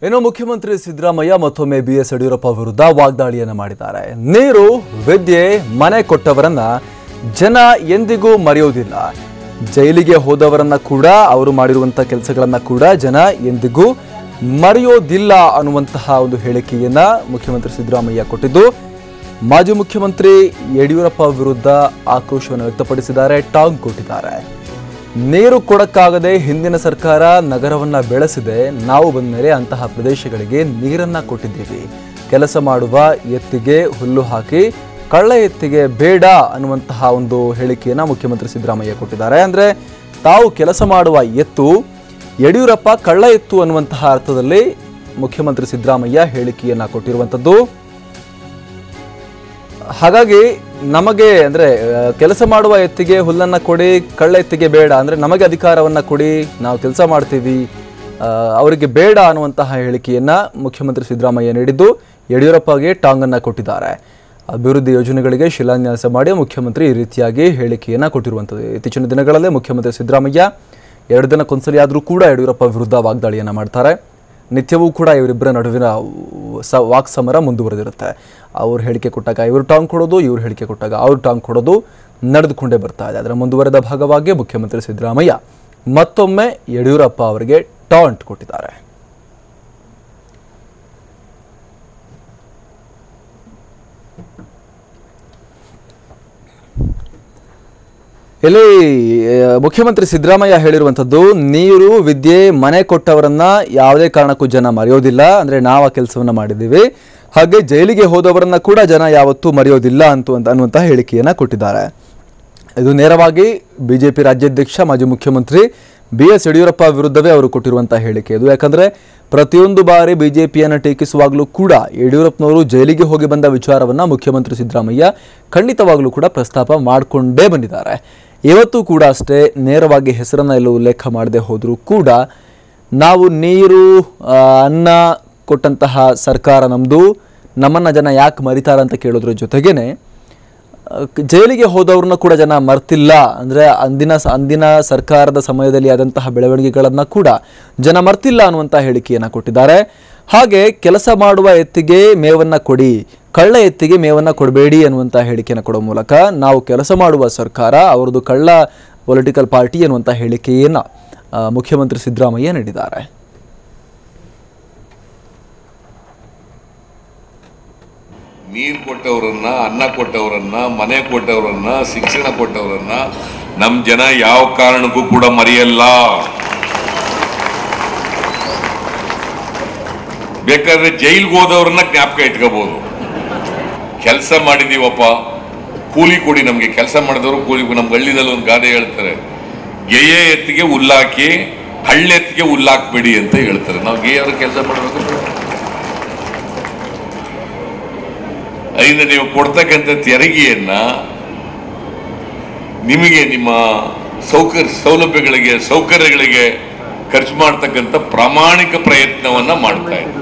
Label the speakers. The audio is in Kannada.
Speaker 1: ಇನ್ನು ಮುಖ್ಯಮಂತ್ರಿ ಸಿದ್ದರಾಮಯ್ಯ ಮತ್ತೊಮ್ಮೆ ಬಿಎಸ್ ಯಡಿಯೂರಪ್ಪ ವಿರುದ್ಧ ವಾಗ್ದಾಳಿಯನ್ನು ಮಾಡಿದ್ದಾರೆ. ನೀರು, ವಿದ್ಯೆ, ಮನೆ ಕೊಟ್ಟವರನ್ನ ಜನ ಎಂದಿಗೂ ಮರೆಯೋದಿಲ್ಲ. ಜೈಲಿಗೆ ಹೋದವರನ್ನ ಕೂಡ, ಅವರು ಮಾಡಿರುವಂತಹ ಕೆಲಸಗಳನ್ನ ಕೂಡ ಜನ ಎಂದಿಗೂ ಮರೆಯೋದಿಲ್ಲ ಅನ್ನುವಂತಹ ಒಂದು ಹೇಳಿಕೆಯನ್ನ ಮುಖ್ಯಮಂತ್ರಿ ಸಿದ್ದರಾಮಯ್ಯ ಕೊಟ್ಟಿದ್ದು, ಮಾಜಿ ಮುಖ್ಯಮಂತ್ರಿ ಯಡಿಯೂರಪ್ಪ ವಿರುದ್ಧ ಆಕ್ರೋಶವನ್ನು ವ್ಯಕ್ತಪಡಿಸಿದ್ದಾರೆ, ಟಾಂಗ್ ಕೊಟ್ಟಿದ್ದಾರೆ. ನೀರು ಕೊಡಕ್ಕಾಗದೆ ಹಿಂದಿನ ಸರ್ಕಾರ ನಗರವನ್ನ ಬೆಳೆಸಿದೆ. ನಾವು ಬಂದ ಮೇಲೆ ಅಂತಹ ಪ್ರದೇಶಗಳಿಗೆ ನೀರನ್ನ ಕೊಟ್ಟಿದ್ದೀವಿ. ಕೆಲಸ ಮಾಡುವ ಎತ್ತಿಗೆ ಹುಲ್ಲು ಹಾಕಿ ಕಳ್ಳ ಎತ್ತಿಗೆ ಬೇಡ ಅನ್ನುವಂತಹ ಒಂದು ಹೇಳಿಕೆಯನ್ನ ಮುಖ್ಯಮಂತ್ರಿ ಸಿದ್ದರಾಮಯ್ಯ ಕೊಟ್ಟಿದ್ದಾರೆ. ಅಂದ್ರೆ ತಾವು ಕೆಲಸ ಮಾಡುವ ಎತ್ತು, ಯಡಿಯೂರಪ್ಪ ಕಳ್ಳ ಎತ್ತು ಅನ್ನುವಂತಹ ಅರ್ಥದಲ್ಲಿ ಮುಖ್ಯಮಂತ್ರಿ ಸಿದ್ದರಾಮಯ್ಯ ಹೇಳಿಕೆಯನ್ನ ಕೊಟ್ಟಿರುವಂಥದ್ದು. ಹಾಗಾಗಿ ನಮಗೆ ಅಂದ್ರೆ ಕೆಲಸ ಮಾಡುವ ಎತ್ತಿಗೆ ಹುಲ್ಲನ್ನ ಕೊಡಿ, ಕಳ್ಳ ಎತ್ತಿಗೆ ಬೇಡ, ಅಂದ್ರೆ ನಮಗೆ ಅಧಿಕಾರವನ್ನ ಕೊಡಿ, ನಾವು ಕೆಲಸ ಮಾಡ್ತೀವಿ, ಅವರಿಗೆ ಬೇಡ ಅನ್ನುವಂತಹ ಹೇಳಿಕೆಯನ್ನ ಮುಖ್ಯಮಂತ್ರಿ ಸಿದ್ದರಾಮಯ್ಯ ನೀಡಿದ್ದು, ಯಡಿಯೂರಪ್ಪಗೆ ಟಾಂಗನ್ನ ಕೊಟ್ಟಿದ್ದಾರೆ. ಅಭಿವೃದ್ಧಿ ಯೋಜನೆಗಳಿಗೆ ಶಿಲಾನ್ಯಾಸ ಮಾಡಿ ಮುಖ್ಯಮಂತ್ರಿ ಈ ರೀತಿಯಾಗಿ ಹೇಳಿಕೆಯನ್ನ ಕೊಟ್ಟಿರುವಂಥದ್ದು. ಇತ್ತೀಚಿನ ದಿನಗಳಲ್ಲೇ ಮುಖ್ಯಮಂತ್ರಿ ಸಿದ್ದರಾಮಯ್ಯ 2 ದಿನಕ್ಕೊಂದ್ಸಲಿ ಆದರೂ ಕೂಡ ಯಡಿಯೂರಪ್ಪ ವಿರುದ್ಧ ವಾಗ್ದಾಳಿಯನ್ನ ಮಾಡ್ತಾರೆ. ನಿತ್ಯವೂ ಕೂಡ ಇವರಿಬ್ಬರ ನಡುವಿನ ವಾಕ್ ಸಮರ ಮುಂದುವರೆದಿರುತ್ತೆ. ಅವ್ರು ಹೇಳಿಕೆ ಕೊಟ್ಟಾಗ ಇವರು ಟಾಂಗ್ ಕೊಡೋದು, ಇವ್ರು ಹೇಳಿಕೆ ಕೊಟ್ಟಾಗ ಅವ್ರು ಟಾಂಗ್ ಕೊಡೋದು ನಡೆದುಕೊಂಡೇ ಬರ್ತಾ ಇದೆ. ಅದರ ಮುಂದುವರೆದ ಭಾಗವಾಗಿ ಮುಖ್ಯಮಂತ್ರಿ ಸಿದ್ದರಾಮಯ್ಯ ಮತ್ತೊಮ್ಮೆ ಯಡಿಯೂರಪ್ಪ ಅವರಿಗೆ ಟಾಂಟ್ ಕೊಟ್ಟಿದ್ದಾರೆ. ಇಲ್ಲಿ ಮುಖ್ಯಮಂತ್ರಿ ಸಿದ್ದರಾಮಯ್ಯ ಹೇಳಿರುವಂಥದ್ದು, ನೀರು, ವಿದ್ಯೆ, ಮನೆ ಕೊಟ್ಟವರನ್ನ ಯಾವುದೇ ಕಾರಣಕ್ಕೂ ಜನ ಮರೆಯೋದಿಲ್ಲ. ಅಂದ್ರೆ ನಾವು ಆ ಕೆಲಸವನ್ನ ಮಾಡಿದ್ದೀವಿ. ಹಾಗೆ ಜೈಲಿಗೆ ಹೋದವರನ್ನ ಕೂಡ ಜನ ಯಾವತ್ತೂ ಮರೆಯೋದಿಲ್ಲ ಅನ್ನುವಂತಹ ಹೇಳಿಕೆಯನ್ನ ಕೊಟ್ಟಿದ್ದಾರೆ. ಇದು ನೇರವಾಗಿ ಬಿಜೆಪಿ ರಾಜ್ಯಾಧ್ಯಕ್ಷ ಮಾಜಿ ಮುಖ್ಯಮಂತ್ರಿ ಬಿಎಸ್ ಯಡಿಯೂರಪ್ಪ ವಿರುದ್ಧವೇ ಅವರು ಕೊಟ್ಟಿರುವಂತಹ ಹೇಳಿಕೆ ಇದು. ಯಾಕಂದ್ರೆ ಪ್ರತಿಯೊಂದು ಬಾರಿ ಬಿಜೆಪಿಯನ್ನು ಟೀಕಿಸುವಾಗಲೂ ಕೂಡ ಯಡಿಯೂರಪ್ಪನವರು ಜೈಲಿಗೆ ಹೋಗಿ ಬಂದ ವಿಚಾರವನ್ನ ಮುಖ್ಯಮಂತ್ರಿ ಸಿದ್ದರಾಮಯ್ಯ ಖಂಡಿತವಾಗ್ಲೂ ಕೂಡ ಪ್ರಸ್ತಾಪ ಮಾಡಿಕೊಂಡೇ ಬಂದಿದ್ದಾರೆ. ಇವತ್ತು ಕೂಡ ಅಷ್ಟೇ, ನೇರವಾಗಿ ಹೆಸರನ್ನ ಎಲ್ಲೂ ಉಲ್ಲೇಖ ಮಾಡದೆ ಹೋದರೂ ಕೂಡ ನಾವು ನೀರು, ಅನ್ನ ಕೊಟ್ಟಂತಹ ಸರ್ಕಾರ ನಮ್ಮದು, ನಮ್ಮನ್ನ ಜನ ಯಾಕೆ ಮರಿತಾರಂತ ಕೇಳೋದ್ರ ಜೊತೆಗೇನೆ ಜೈಲಿಗೆ ಹೋದವ್ರನ್ನ ಕೂಡ ಜನ ಮರ್ತಿಲ್ಲ. ಅಂದರೆ ಅಂದಿನ ಸರ್ಕಾರದ ಸಮಯದಲ್ಲಿ ಆದಂತಹ ಬೆಳವಣಿಗೆಗಳನ್ನ ಕೂಡ ಜನ ಮರ್ತಿಲ್ಲ ಅನ್ನುವಂಥ ಹೇಳಿಕೆಯನ್ನು ಕೊಟ್ಟಿದ್ದಾರೆ. ಹಾಗೆ ಕೆಲಸ ಮಾಡುವ ಎತ್ತಿಗೆ ಮೇವನ್ನ ಕೊಡಿ, ಕಳ್ಳ ಎತ್ತಿಗೆ ಮೇವನ್ನ ಕೊಡಬೇಡಿ ಅನ್ನುವಂಥ ಹೇಳಿಕೆಯನ್ನು ಕೊಡೋ ಮೂಲಕ ನಾವು ಕೆಲಸ ಮಾಡುವ ಸರ್ಕಾರ, ಅವರದು ಕಳ್ಳ ಪೊಲಿಟಿಕಲ್ ಪಾರ್ಟಿ ಅನ್ನುವಂಥ ಹೇಳಿಕೆಯನ್ನು ಮುಖ್ಯಮಂತ್ರಿ ಸಿದ್ದರಾಮಯ್ಯ ನೀಡಿದ್ದಾರೆ.
Speaker 2: ನೀರು ಕೊಟ್ಟವರನ್ನ, ಅನ್ನ ಕೊಟ್ಟವರನ್ನ, ಮನೆ ಕೊಟ್ಟವರನ್ನ, ಶಿಕ್ಷಣ ಕೊಟ್ಟವರನ್ನ ನಮ್ಮ ಜನ ಯಾವ ಕಾರಣಕ್ಕೂ ಕೂಡ ಮರೆಯಲ್ಲ. ಬೇಕಾದ್ರೆ ಜೈಲ್ಗೆ ಹೋದವ್ರನ್ನ ಜ್ಞಾಪಕ ಇಟ್ಕೋಬಹುದು. ಕೆಲಸ ಮಾಡಿದೀವಪ್ಪ, ಕೂಲಿ ಕೊಡಿ ನಮ್ಗೆ. ಕೆಲಸ ಮಾಡಿದವರು ಕೂಲಿ. ನಮ್ಮ ಹಳ್ಳಿದಲ್ಲಿ ಒಂದು ಗಾದೆ ಹೇಳ್ತಾರೆ, ಗೆಯೆ ಎತ್ತಿಗೆ ಹುಲ್ಲಾಕಿ ಹಳ್ಳೆತ್ತಿಗೆ ಹುಲ್ಲಾಕ್ಬೇಡಿ ಅಂತ ಹೇಳ್ತಾರೆ. ನಾವು ಗೆಯವ್ರ ಕೆಲಸ ಮಾಡಬೇಕು. ಅದರಿಂದ ನೀವು ಕೊಡ್ತಕ್ಕಂಥ ತೆರಿಗೆಯನ್ನ ನಿಮಗೆ ನಿಮ್ಮ ಸೌಲಭ್ಯಗಳಿಗೆ, ಸೌಕರ್ಯಗಳಿಗೆ ಖರ್ಚು ಮಾಡ್ತಕ್ಕಂಥ ಪ್ರಾಮಾಣಿಕ ಪ್ರಯತ್ನವನ್ನ ಮಾಡ್ತಾ ಇದ್ದೀವಿ.